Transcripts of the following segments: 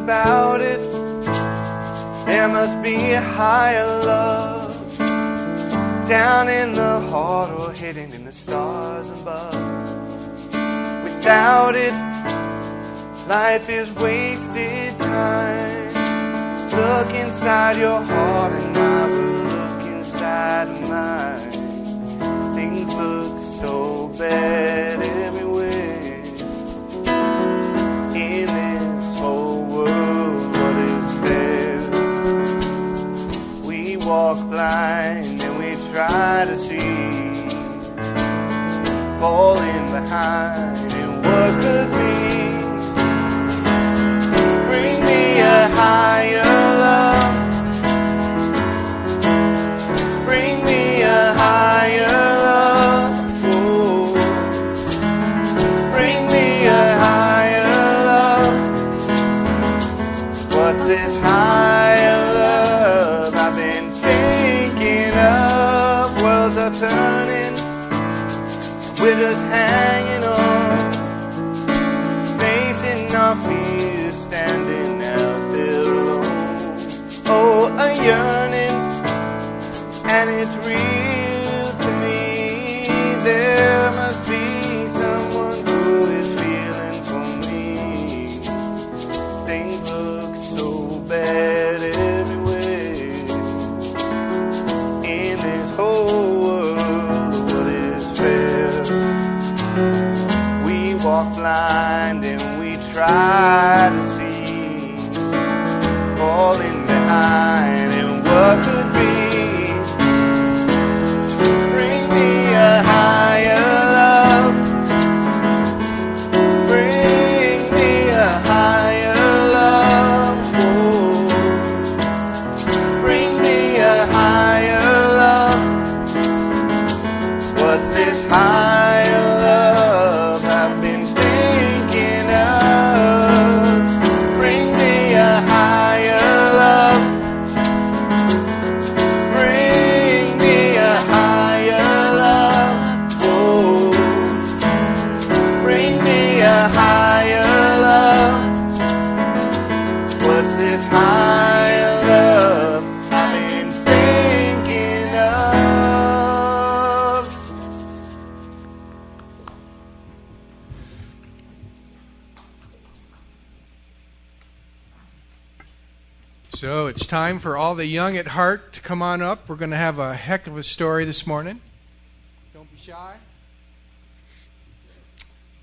about it. There must be a higher love down in the heart or hidden in the stars above. Without it, life is wasted time. Look inside your heart and I will look inside of mine. Things look so bad everywhere in this whole world. What is fair? We walk blind and we try to see, falling behind in what could be. Bring me a higher love. Bring me a higher love. Oh. Bring me a higher love. What's this higher love I've been thinking of? Worlds are turning, we're just hanging on, facing our fears, standing out there alone. Oh, a yearning, and it's real to me. There must be someone who is feeling for me. Things look so bad everywhere in this whole world. What is fair? We walk blind and we try to see, falling behind in what could be. Bring me a higher love. Bring me a higher love. Oh. Bring me a higher love. What's this higher love I've been thinking of? Bring me a higher love. Bring me a higher love. Oh. Bring me a higher love. What's this higher love I've been thinking of? So it's time for all the young at heart to come on up. We're going to have a heck of a story this morning. Don't be shy.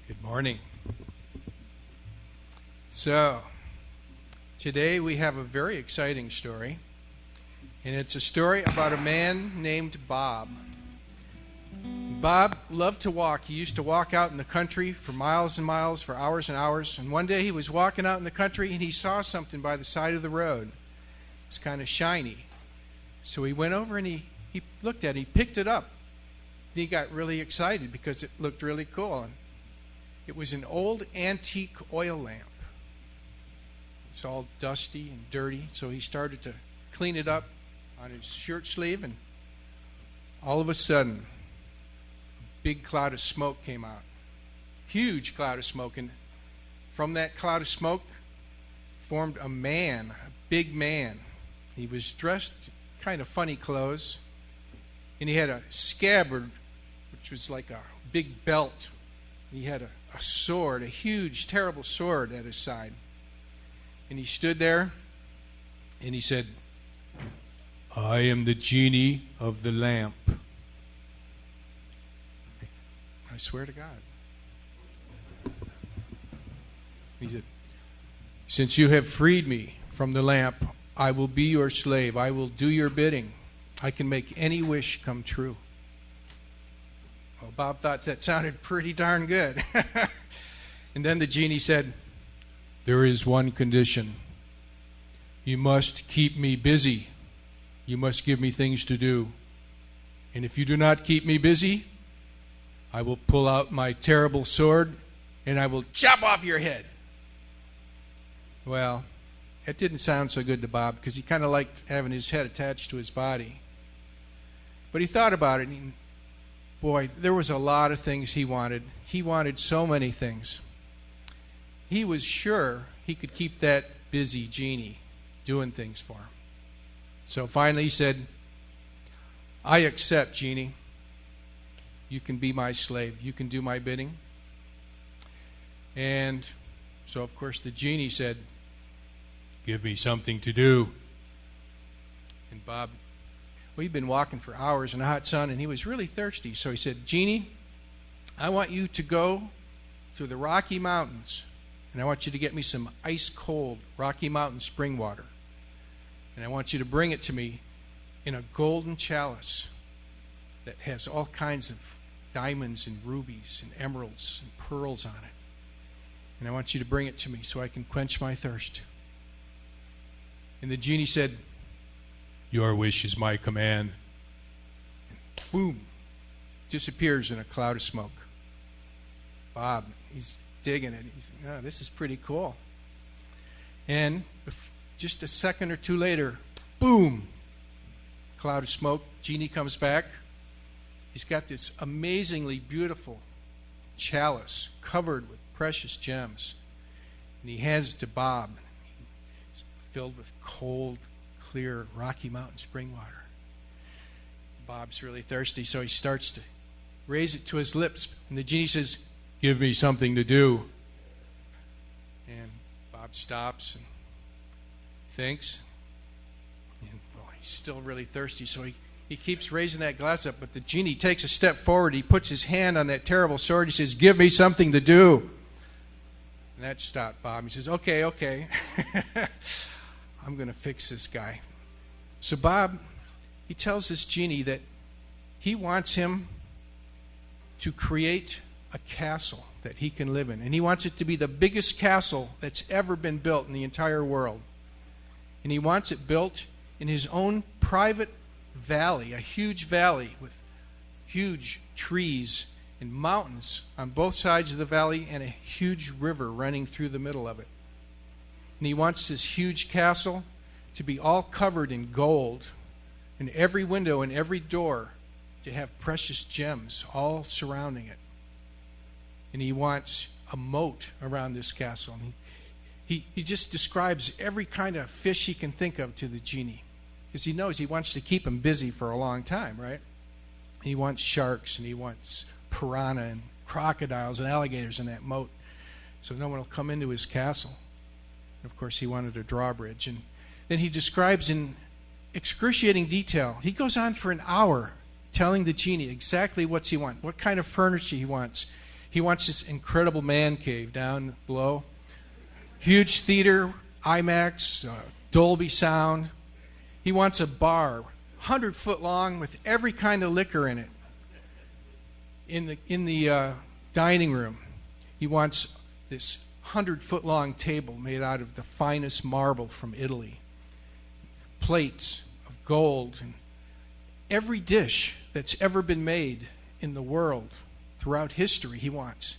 Good morning. So, today we have a very exciting story. And it's a story about a man named Bob. Bob loved to walk. He used to walk out in the country for miles and miles, for hours and hours. And one day he was walking out in the country and he saw something by the side of the road. It's kind of shiny. So he went over and he looked at it. He picked it up. He got really excited because it looked really cool. And it was an old antique oil lamp. It's all dusty and dirty. So he started to clean it up on his shirt sleeve. And all of a sudden, a big cloud of smoke came out. Huge cloud of smoke. And from that cloud of smoke formed a man, a big man. He was dressed kind of funny clothes, and he had a scabbard, which was like a big belt. He had a sword, a huge, terrible sword at his side. And he stood there, and he said, "I am the genie of the lamp." I swear to God. He said, "Since you have freed me from the lamp, I will be your slave. I will do your bidding. I can make any wish come true." Well, Bob thought that sounded pretty darn good. And then the genie said, "There is one condition. You must keep me busy. You must give me things to do. And if you do not keep me busy, I will pull out my terrible sword and I will chop off your head." Well, it didn't sound so good to Bob because he kind of liked having his head attached to his body. But he thought about it, and boy, there was a lot of things he wanted. He wanted so many things. He was sure he could keep that busy genie doing things for him. So finally he said, I accept, genie. You can be my slave. You can do my bidding. And so, of course, the genie said, give me something to do. And Bob, we'd been walking for hours in the hot sun, and he was really thirsty. So he said, genie, I want you to go to the Rocky Mountains, and I want you to get me some ice-cold Rocky Mountain spring water. And I want you to bring it to me in a golden chalice that has all kinds of diamonds and rubies and emeralds and pearls on it. And I want you to bring it to me so I can quench my thirst. And the genie said, your wish is my command. And boom, disappears in a cloud of smoke. Bob, he's digging it. He's thinking, oh, this is pretty cool. And just a second or two later, boom, cloud of smoke. Genie comes back. He's got this amazingly beautiful chalice covered with precious gems. And he hands it to Bob. It's filled with cold, clear Rocky Mountain spring water. Bob's really thirsty, so he starts to raise it to his lips. And the genie says, give me something to do. And Bob stops and thinks. And well, he's still really thirsty, so he keeps raising that glass up, but the genie takes a step forward. He puts his hand on that terrible sword. He says, give me something to do. And that stopped Bob. He says, okay. I'm going to fix this guy. So Bob, he tells this genie that he wants him to create a castle that he can live in. And he wants it to be the biggest castle that's ever been built in the entire world. And he wants it built in his own private valley, a huge valley with huge trees and mountains on both sides of the valley and a huge river running through the middle of it. And he wants this huge castle to be all covered in gold, and every window and every door to have precious gems all surrounding it. And he wants a moat around this castle. And he just describes every kind of fish he can think of to the genie, because he knows he wants to keep him busy for a long time, right? He wants sharks, and he wants piranha and crocodiles and alligators in that moat, so no one will come into his castle. And of course, he wanted a drawbridge. And then he describes in excruciating detail. He goes on for an hour telling the genie exactly what he wants, what kind of furniture he wants. He wants this incredible man cave down below, huge theater, IMAX, Dolby sound. He wants a bar, 100-foot long, with every kind of liquor in it. In the dining room, he wants this 100-foot long table made out of the finest marble from Italy, plates of gold, and every dish that's ever been made in the world throughout history he wants.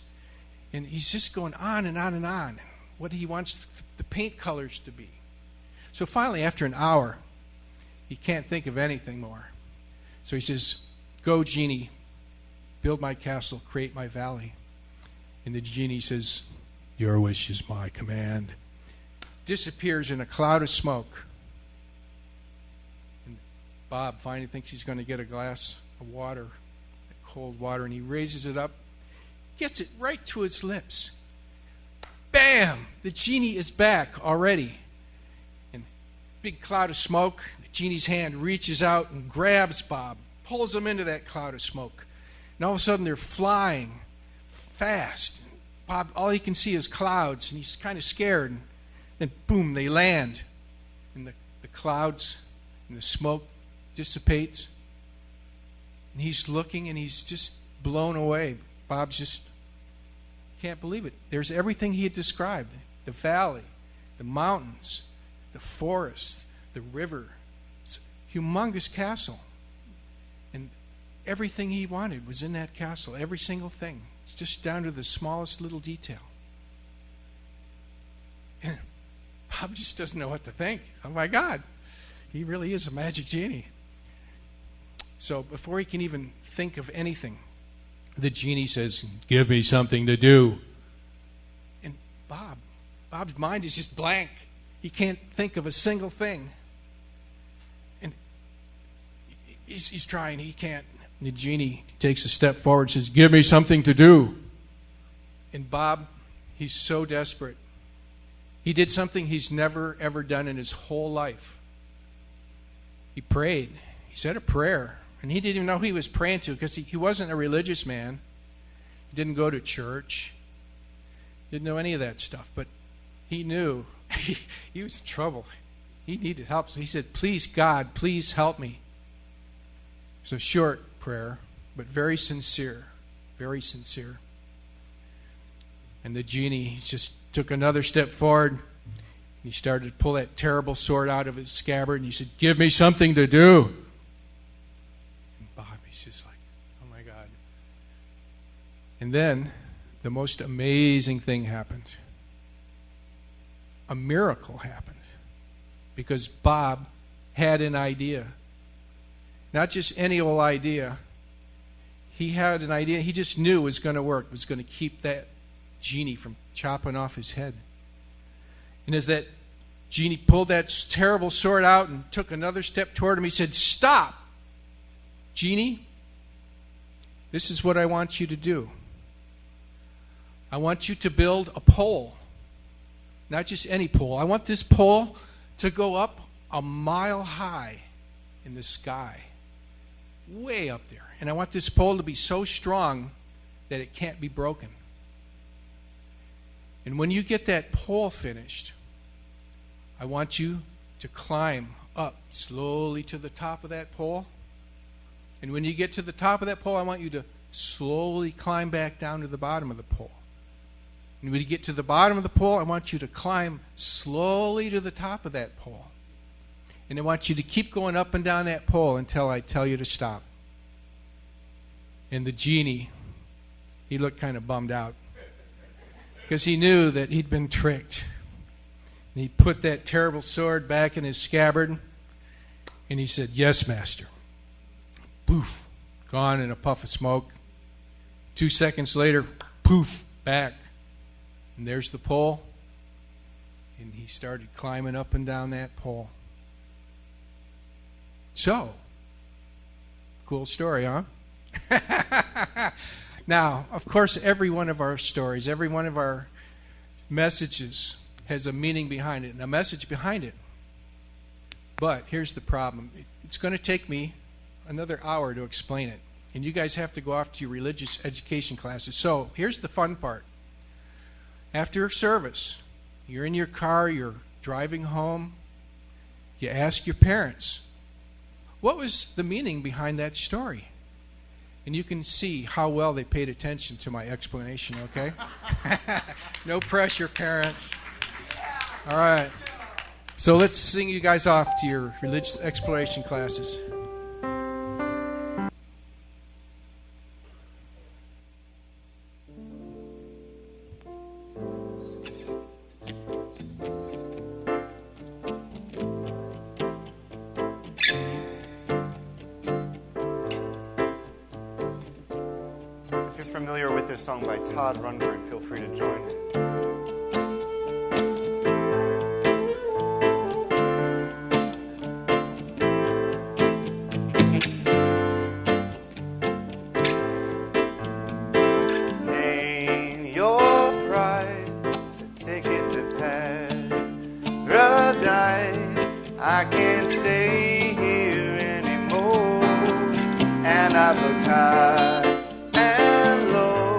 And he's just going on and on and on, what he wants the paint colors to be. So finally, after an hour, he can't think of anything more. So he says, go, genie, build my castle, create my valley. And the genie says, your wish is my command. Disappears in a cloud of smoke. And Bob finally thinks he's going to get a glass of water, cold water, and he raises it up, gets it right to his lips. Bam! The genie is back already. And big cloud of smoke, the genie's hand reaches out and grabs Bob, pulls him into that cloud of smoke. And all of a sudden they're flying fast. Bob, all he can see is clouds, and he's kind of scared. And then, boom, they land. And the clouds and the smoke dissipates. And he's looking, and he's just blown away. Bob's just can't believe it. There's everything he had described. The valley, the mountains, the forest, the river. It's a humongous castle. And everything he wanted was in that castle. Every single thing. Just down to the smallest little detail. And Bob just doesn't know what to think. Oh my God, he really is a magic genie. So before he can even think of anything, the genie says, give me something to do. And Bob's mind is just blank. He can't think of a single thing. And he's trying, he can't. And the genie takes a step forward and says, "Give me something to do." And Bob, he's so desperate. He did something he's never, ever done in his whole life. He prayed. He said a prayer. And he didn't even know who he was praying to because he wasn't a religious man. He didn't go to church. Didn't know any of that stuff. But he knew he was in trouble. He needed help. So he said, "Please, God, please help me." It's a short prayer, but very sincere. Very sincere. And the genie just took another step forward. He started to pull that terrible sword out of his scabbard, and he said, "Give me something to do." And Bob, he's just like, oh my God. And then the most amazing thing happened. A miracle happened. Because Bob had an idea. Not just any old idea. He had an idea he just knew was going to work, was going to keep that genie from chopping off his head. And as that genie pulled that terrible sword out and took another step toward him, he said, "Stop! Genie, this is what I want you to do. I want you to build a pole. Not just any pole. I want this pole to go up a mile high in the sky. Way up there. And I want this pole to be so strong that it can't be broken. And when you get that pole finished, I want you to climb up slowly to the top of that pole. And when you get to the top of that pole, I want you to slowly climb back down to the bottom of the pole. And when you get to the bottom of the pole, I want you to climb slowly to the top of that pole. And I want you to keep going up and down that pole until I tell you to stop." And the genie, he looked kind of bummed out because he knew that he'd been tricked. And he put that terrible sword back in his scabbard, and he said, "Yes, master." Poof, gone in a puff of smoke. 2 seconds later, poof, back. And there's the pole. And he started climbing up and down that pole. So, cool story, huh? Now, of course, every one of our stories, every one of our messages has a meaning behind it and a message behind it. But here's the problem. It's going to take me another hour to explain it. And you guys have to go off to your religious education classes. So here's the fun part. After service, you're in your car, you're driving home, you ask your parents, what was the meaning behind that story? And you can see how well they paid attention to my explanation, okay? No pressure, parents. All right. So let's sing you guys off to your religious exploration classes. If you're familiar with this song by Todd Rundgren, feel free to join in. I can't stay here anymore, and I've looked high and low.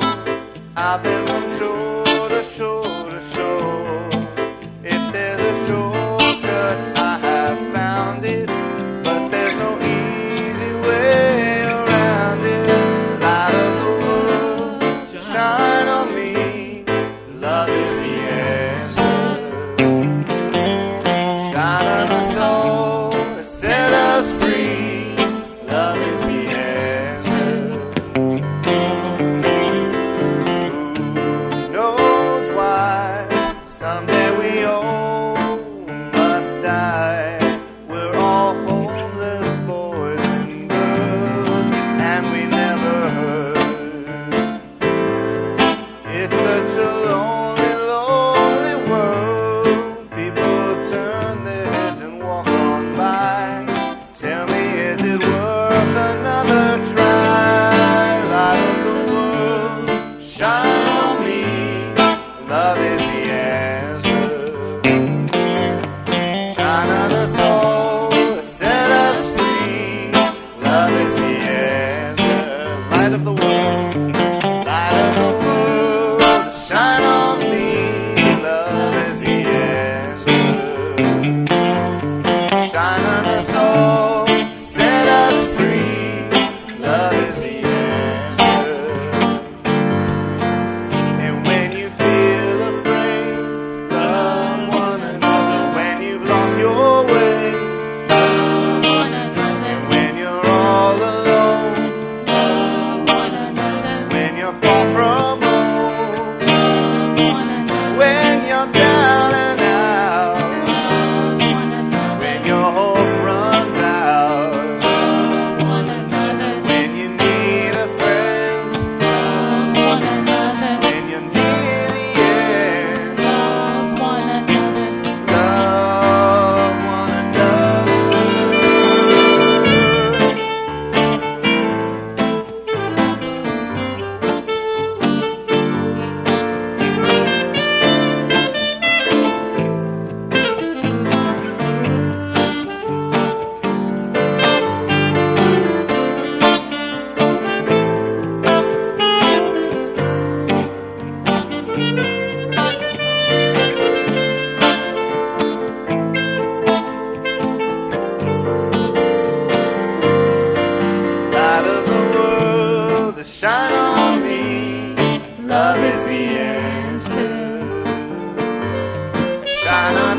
I've been from shore to shore to shore. If there's a shortcut, I have found it, but there's no easy way around it. Light of the world, shine on me. Love is the answer. Shine on us. Set us free. Love is the answer. No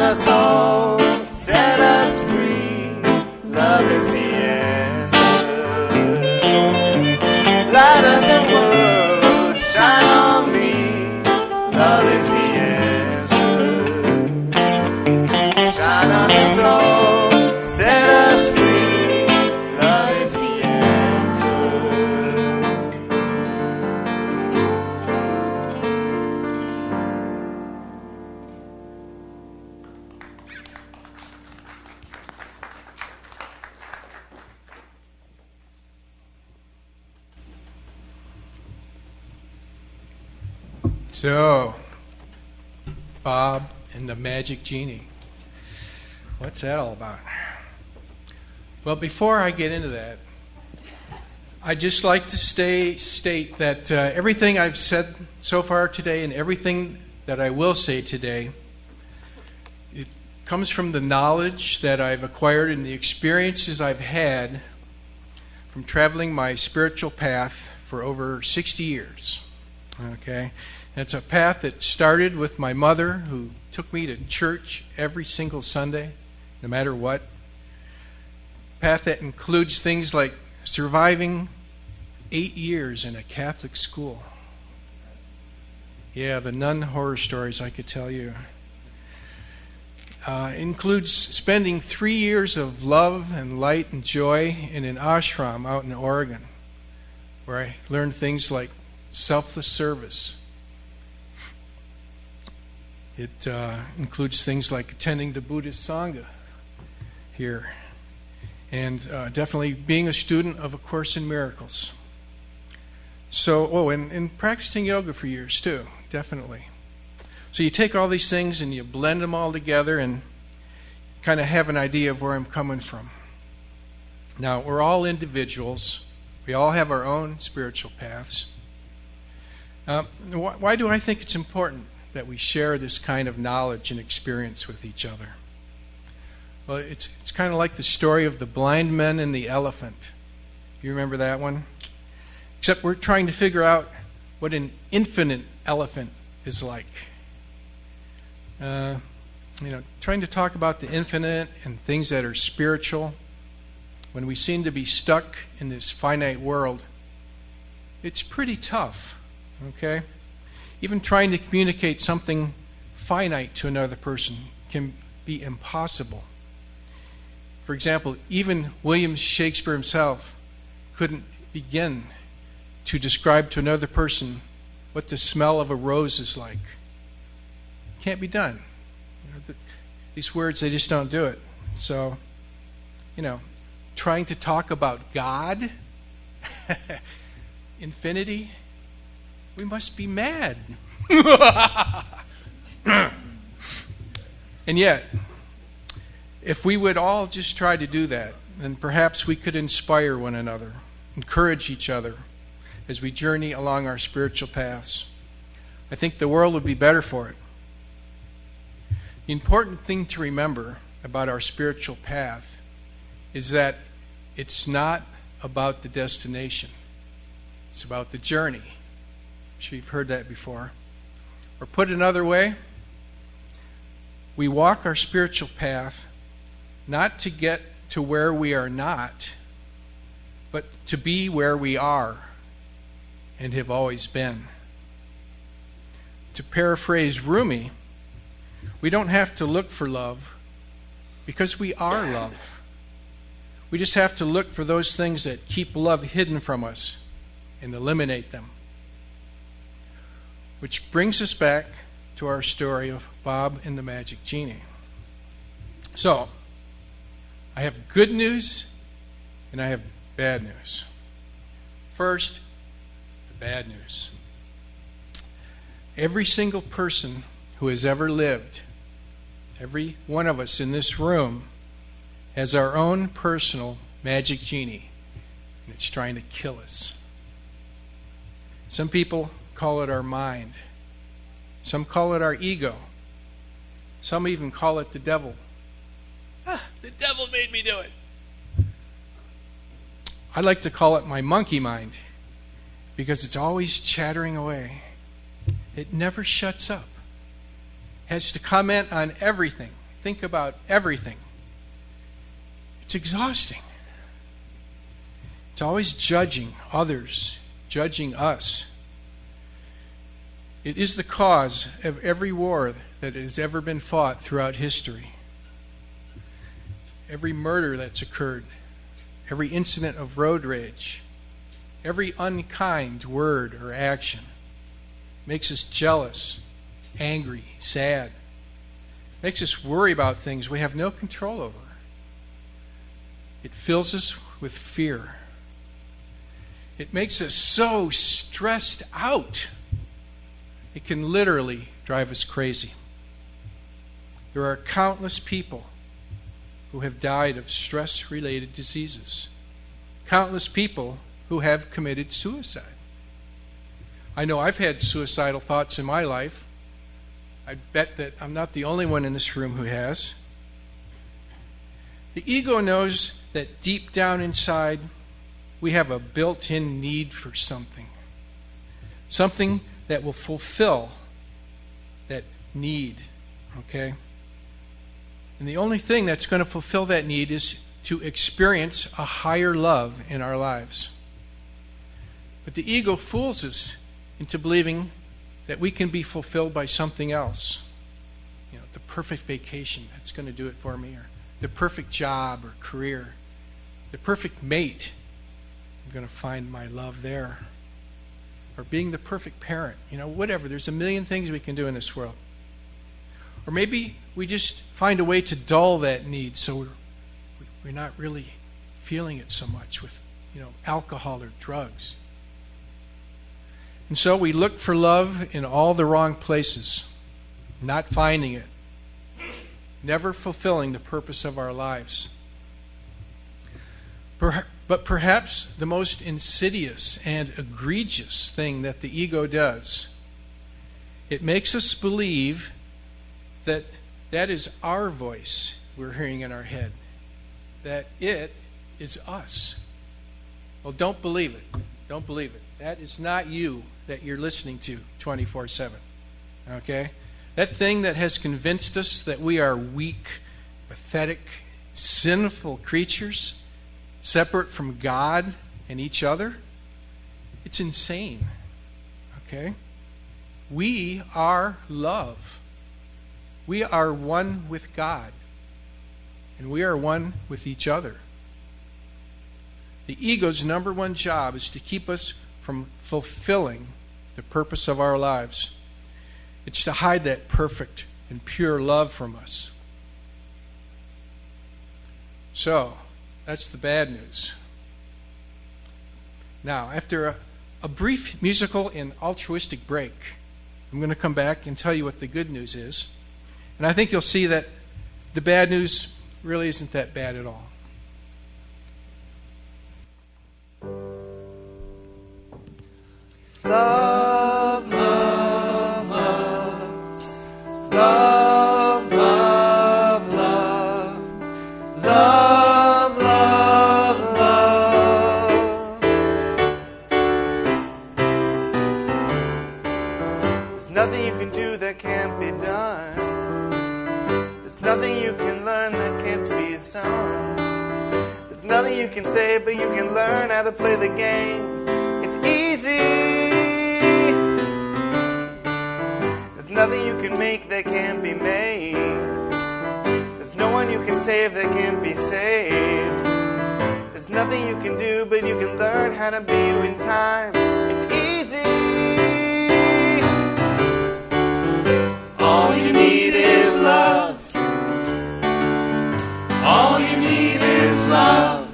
us all, set us free. Love is the answer. Light of the world, shine on me. Love is the answer. Shine on us all, set us free. Love is the answer. So, Bob and the Magic Genie. What's that all about? Well, before I get into that, I'd just like to state that everything I've said so far today and everything that I will say today, it comes from the knowledge that I've acquired and the experiences I've had from traveling my spiritual path for over 60 years. Okay? And it's a path that started with my mother, who took me to church every single Sunday, no matter what. A path that includes things like surviving 8 years in a Catholic school. Yeah, the nun horror stories I could tell you. Includes spending 3 years of love and light and joy in an ashram out in Oregon, where I learned things like selfless service. It includes things like attending the Buddhist Sangha here, and definitely being a student of A Course in Miracles. So, and practicing yoga for years too, definitely. So you take all these things and you blend them all together and kind of have an idea of where I'm coming from. Now, we're all individuals. We all have our own spiritual paths. Why do I think it's important that we share this kind of knowledge and experience with each other? Well, it's kind of like the story of the blind men and the elephant. You remember that one? Except we're trying to figure out what an infinite elephant is like. Trying to talk about the infinite and things that are spiritual when we seem to be stuck in this finite world. It's pretty tough, okay? Even trying to communicate something finite to another person can be impossible. For example, even William Shakespeare himself couldn't begin to describe to another person what the smell of a rose is like. Can't be done. These words, they just don't do it. So, trying to talk about God, infinity, we must be mad. And yet, if we would all just try to do that, then perhaps we could inspire one another, encourage each other as we journey along our spiritual paths. I think the world would be better for it. The important thing to remember about our spiritual path is that it's not about the destination. It's about the journey. I'm sure you've heard that before. Or put another way, we walk our spiritual path not to get to where we are not, but to be where we are and have always been. To paraphrase Rumi, we don't have to look for love because we are love. We just have to look for those things that keep love hidden from us and eliminate them. Which brings us back to our story of Bob and the Magic Genie. So, I have good news and I have bad news. First, the bad news. Every single person who has ever lived, every one of us in this room, has our own personal magic genie, and it's trying to kill us. Some people call it our mind. Some call it our ego. Some even call it the devil. The devil made me do it. I like to call it my monkey mind because it's always chattering away. It never shuts up. It has to comment on everything. think about everything. It's exhausting. It's always judging others, judging us. It is the cause of every war that has ever been fought throughout history. Every murder that's occurred, every incident of road rage, every unkind word or action makes us jealous, angry, sad. Makes us worry about things we have no control over. It fills us with fear. It makes us so stressed out. It can literally drive us crazy. There are countless people who have died of stress-related diseases. Countless people who have committed suicide. I know I've had suicidal thoughts in my life. I bet that I'm not the only one in this room who has. The ego knows that deep down inside, we have a built-in need for something. Something that will fulfill that need, okay? And the only thing that's going to fulfill that need is to experience a higher love in our lives. But the ego fools us into believing that we can be fulfilled by something else. You know, the perfect vacation, that's going to do it for me, or the perfect job or career, the perfect mate, I'm going to find my love there. Or being the perfect parent, whatever. There's a million things we can do in this world. Or maybe we just find a way to dull that need so we're not really feeling it so much with, alcohol or drugs. And so we look for love in all the wrong places, not finding it, never fulfilling the purpose of our lives. But perhaps the most insidious and egregious thing that the ego does, it makes us believe that that is our voice we're hearing in our head, that it is us. Well, don't believe it. Don't believe it. That is not you that you're listening to 24/7. Okay? That thing that has convinced us that we are weak, pathetic, sinful creatures, separate from God and each other, it's insane. Okay? We are love. We are one with God. And we are one with each other. The ego's number one job is to keep us from fulfilling the purpose of our lives. It's to hide that perfect and pure love from us. So, that's the bad news. Now, after a brief musical and altruistic break, I'm going to come back and tell you what the good news is. And I think you'll see that the bad news really isn't that bad at all. Love, love, love. Love, love, love. Love, love, love. There's nothing you can do that can't be done. There's nothing you can learn that can't be sung. There's nothing you can say, but you can learn how to play the game. It's easy. There's nothing you can make that can't be made. There's no one you can save that can't be saved. There's nothing you can do, but you can learn how to be you in time. It's easy. All you need is love. All you need is love.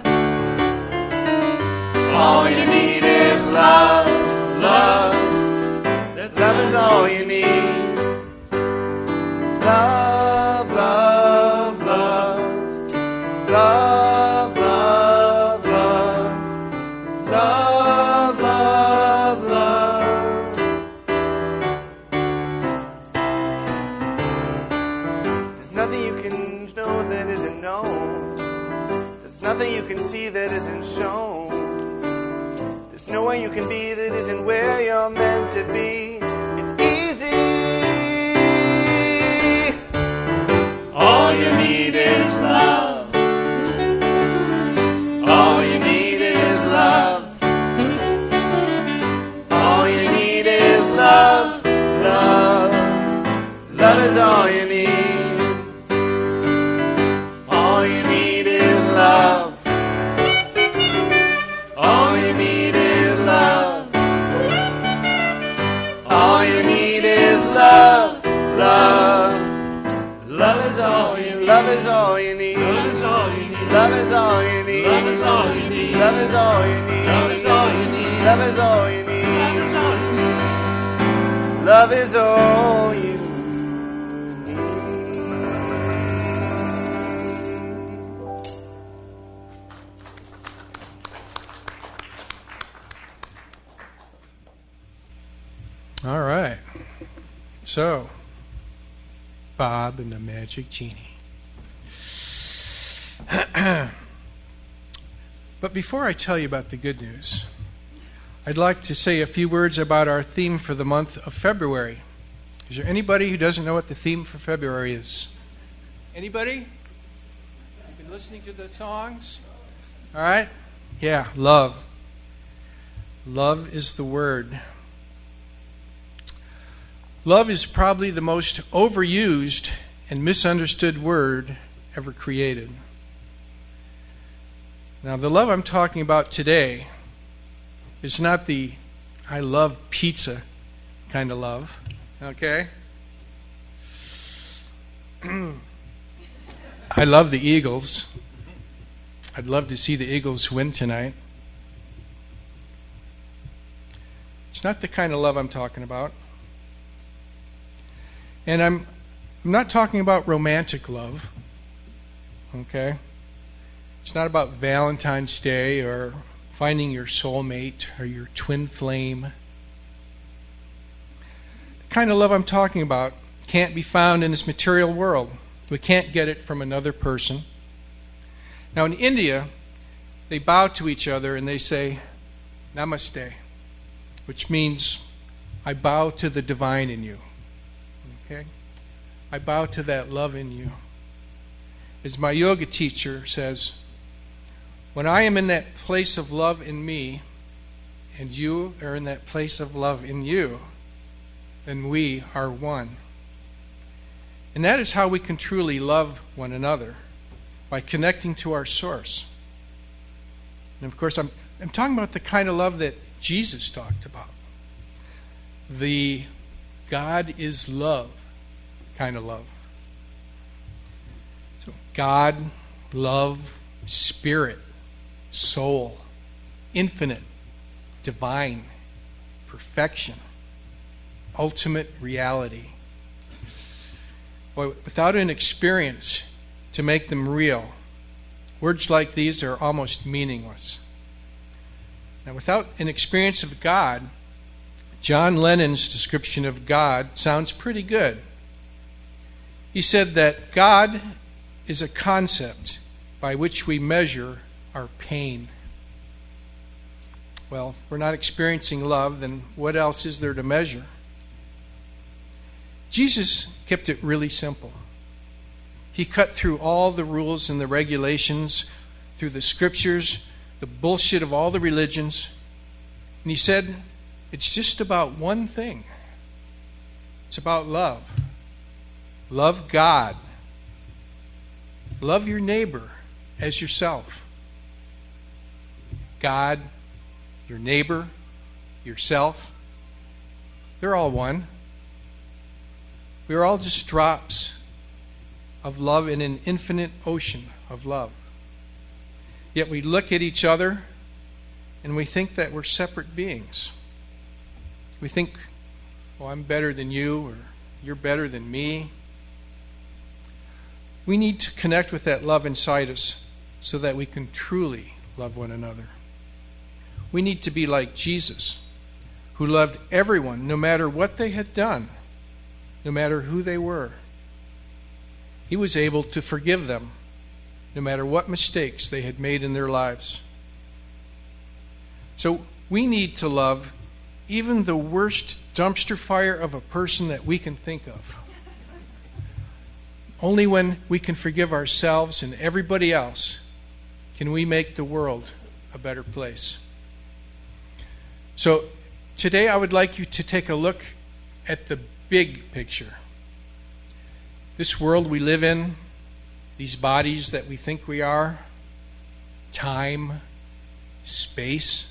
All you need is love. Love. Love is all you need. Love, love, love. Love, love, love. Love, love, love. There's nothing you can know that isn't known. There's nothing you can see that isn't shown. There's no way you can be that isn't where you're meant to be. It's easy. All you is all you need. All you need is love. All you need is love. All you need is love. Love. Love is all you need. Love is all you need. Love is all you need. Love is all you need. Love is all you need. Love is all you need. Love is all you need. Love is all you need. Love is all you need. All right. So, Bob and the Magic Genie. But before I tell you about the good news, I'd like to say a few words about our theme for the month of February. Is there anybody who doesn't know what the theme for February is? Anybody? You've been listening to the songs? All right? Yeah, love. Love is the word. Love is probably the most overused and misunderstood word ever created. Now, the love I'm talking about today is not the I love pizza kind of love, okay? I love the Eagles. I'd love to see the Eagles win tonight. It's not the kind of love I'm talking about. And I'm not talking about romantic love, okay? It's not about Valentine's Day or finding your soulmate or your twin flame. The kind of love I'm talking about can't be found in this material world. We can't get it from another person. Now in India, they bow to each other and they say, Namaste, which means I bow to the divine in you. Okay? I bow to that love in you. As my yoga teacher says, when I am in that place of love in me, and you are in that place of love in you, then we are one. And that is how we can truly love one another, by connecting to our source. And of course, I'm talking about the kind of love that Jesus talked about. The God is love kind of love. So God, love, spirit, soul, infinite, divine, perfection, ultimate reality. Boy, without an experience to make them real, words like these are almost meaningless. Now, without an experience of God, John Lennon's description of God sounds pretty good. He said that God is a concept by which we measure our pain. Well, if we're not experiencing love, then what else is there to measure? Jesus kept it really simple. He cut through all the rules and the regulations, through the scriptures, the bullshit of all the religions, and he said, it's just about one thing. It's about love. Love God. Love your neighbor as yourself. God, your neighbor, yourself, they're all one. We are all just drops of love in an infinite ocean of love. Yet we look at each other and we think that we're separate beings. We think, oh, I'm better than you, or you're better than me. We need to connect with that love inside us so that we can truly love one another. We need to be like Jesus, who loved everyone no matter what they had done, no matter who they were. He was able to forgive them no matter what mistakes they had made in their lives. So we need to love even the worst dumpster fire of a person that we can think of. Only when we can forgive ourselves and everybody else can we make the world a better place. So today I would like you to take a look at the big picture. This world we live in, these bodies that we think we are, time, space,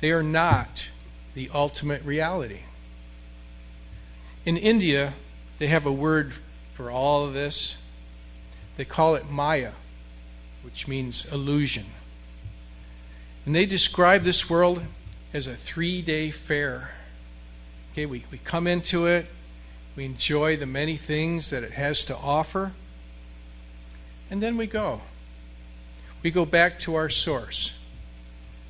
they are not the ultimate reality. In India, they have a word for all of this. They call it Maya, which means illusion. And they describe this world as a 3-day fair. Okay, we come into it, we enjoy the many things that it has to offer, and then we go. We go back to our source,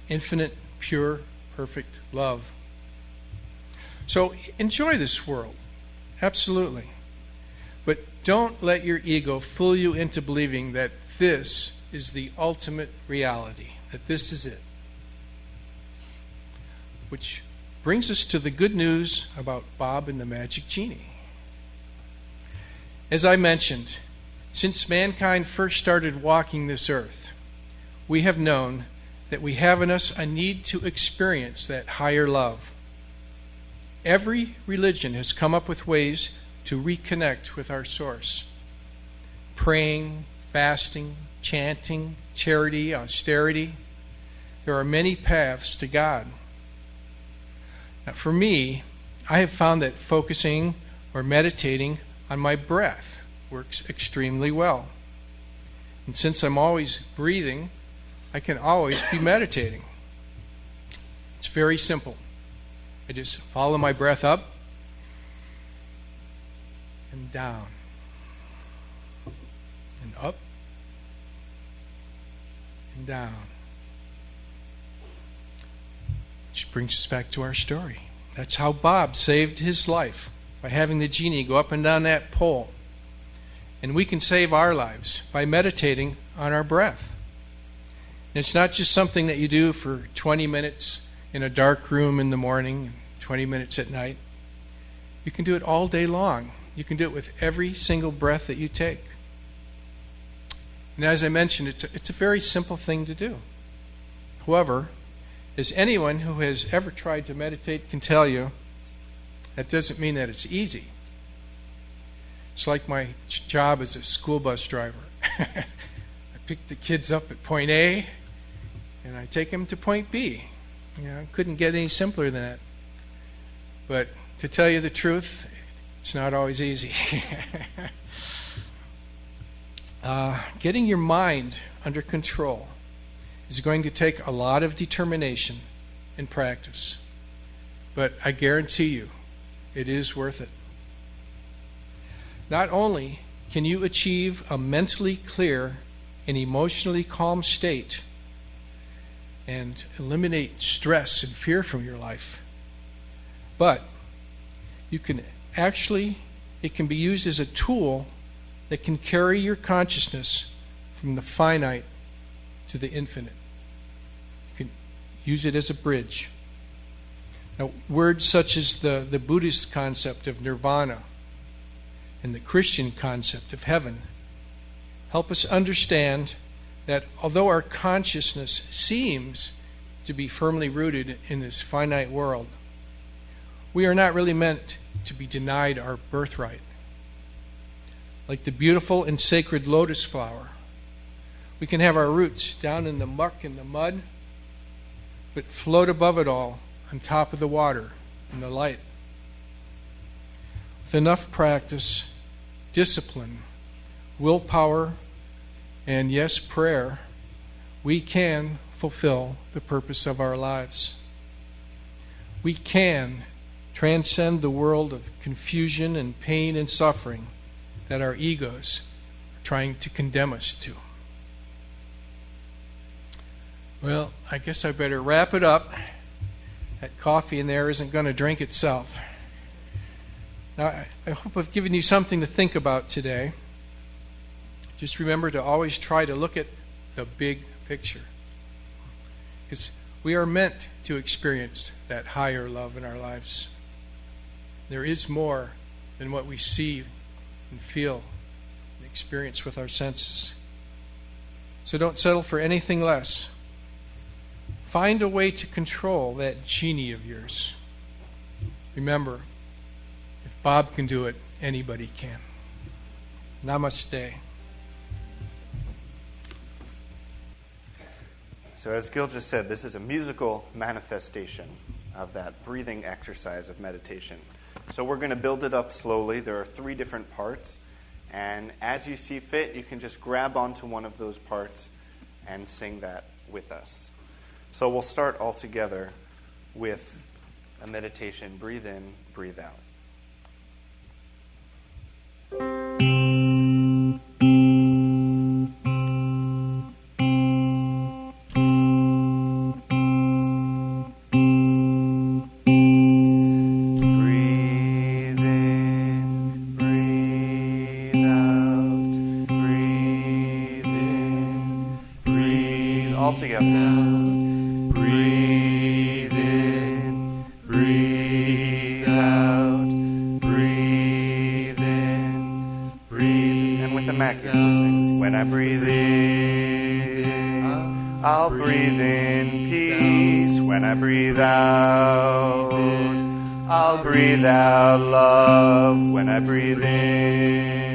infinite, pure, perfect love. So enjoy this world, absolutely. But don't let your ego fool you into believing that this is the ultimate reality, that this is it. Which brings us to the good news about Bob and the Magic Genie. As I mentioned, since mankind first started walking this earth, we have known that we have in us a need to experience that higher love. Every religion has come up with ways to reconnect with our source. Praying, fasting, chanting, charity, austerity. There are many paths to God. Now, for me, I have found that focusing or meditating on my breath works extremely well. And since I'm always breathing, I can always be meditating. It's very simple. I just follow my breath up and down and up and down. Which brings us back to our story. That's how Bob saved his life, by having the genie go up and down that pole. And we can save our lives by meditating on our breath. And it's not just something that you do for 20 minutes in a dark room in the morning, 20 minutes at night. You can do it all day long. You can do it with every single breath that you take. And as I mentioned, it's a very simple thing to do. However, as anyone who has ever tried to meditate can tell you, that doesn't mean that it's easy. It's like my job as a school bus driver. I pick the kids up at point A, and I take them to point B. I couldn't get any simpler than that. But to tell you the truth, it's not always easy. Getting your mind under control is going to take a lot of determination and practice. But I guarantee you, it is worth it. Not only can you achieve a mentally clear and emotionally calm state and eliminate stress and fear from your life, but you can actually, it can be used as a tool that can carry your consciousness from the finite to the infinite. You can use it as a bridge. Now, words such as the Buddhist concept of nirvana and the Christian concept of heaven help us understand that although our consciousness seems to be firmly rooted in this finite world, we are not really meant to be denied our birthright. Like the beautiful and sacred lotus flower, we can have our roots down in the muck and the mud, but float above it all on top of the water and the light. With enough practice, discipline, willpower, and yes, prayer, we can fulfill the purpose of our lives. We can transcend the world of confusion and pain and suffering that our egos are trying to condemn us to. Well, I guess I better wrap it up. That coffee in there isn't going to drink itself. Now, I hope I've given you something to think about today. Just remember to always try to look at the big picture. Because we are meant to experience that higher love in our lives. There is more than what we see and feel and experience with our senses. So don't settle for anything less. Find a way to control that genie of yours. Remember, if Bob can do it, anybody can. Namaste. So as Gil just said, this is a musical manifestation of that breathing exercise of meditation. So we're going to build it up slowly. There are 3 different parts. And as you see fit, you can just grab onto one of those parts and sing that with us. So we'll start all together with a meditation. Breathe in, breathe out. All together. Breathe in, breathe out, breathe in, breathe. And with the Mac, you can sing. When I breathe in, I'll breathe in peace. When I breathe out, I'll breathe out love. When I breathe in,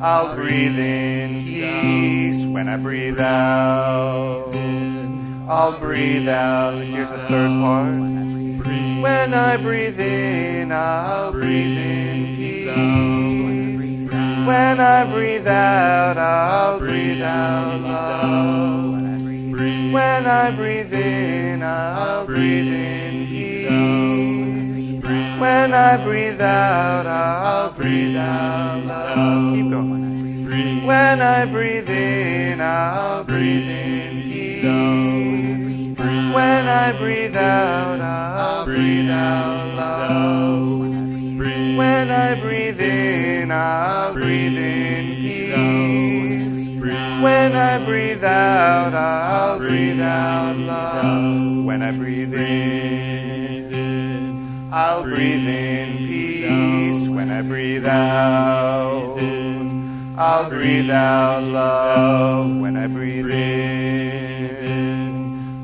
I'll breathe in peace. When I breathe out, I'll breathe out. Here's the third part. When I breathe in, I'll breathe in peace. When I breathe out, I'll breathe out love. When I breathe in, I'll breathe in peace. When I breathe out, I'll breathe out love. Keep going. When I breathe in, I'll breathe in peace. When I breathe out, I'll breathe out love. When I breathe in, I'll breathe in peace. When I breathe out, I'll breathe out love. When I breathe in, I'll breathe in peace. When I breathe out, I'll breathe out love. When I breathe in,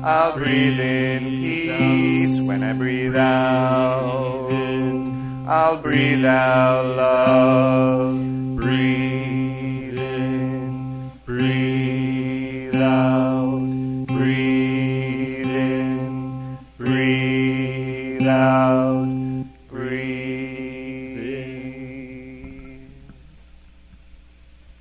I'll breathe in peace. When I breathe out, I'll breathe out love.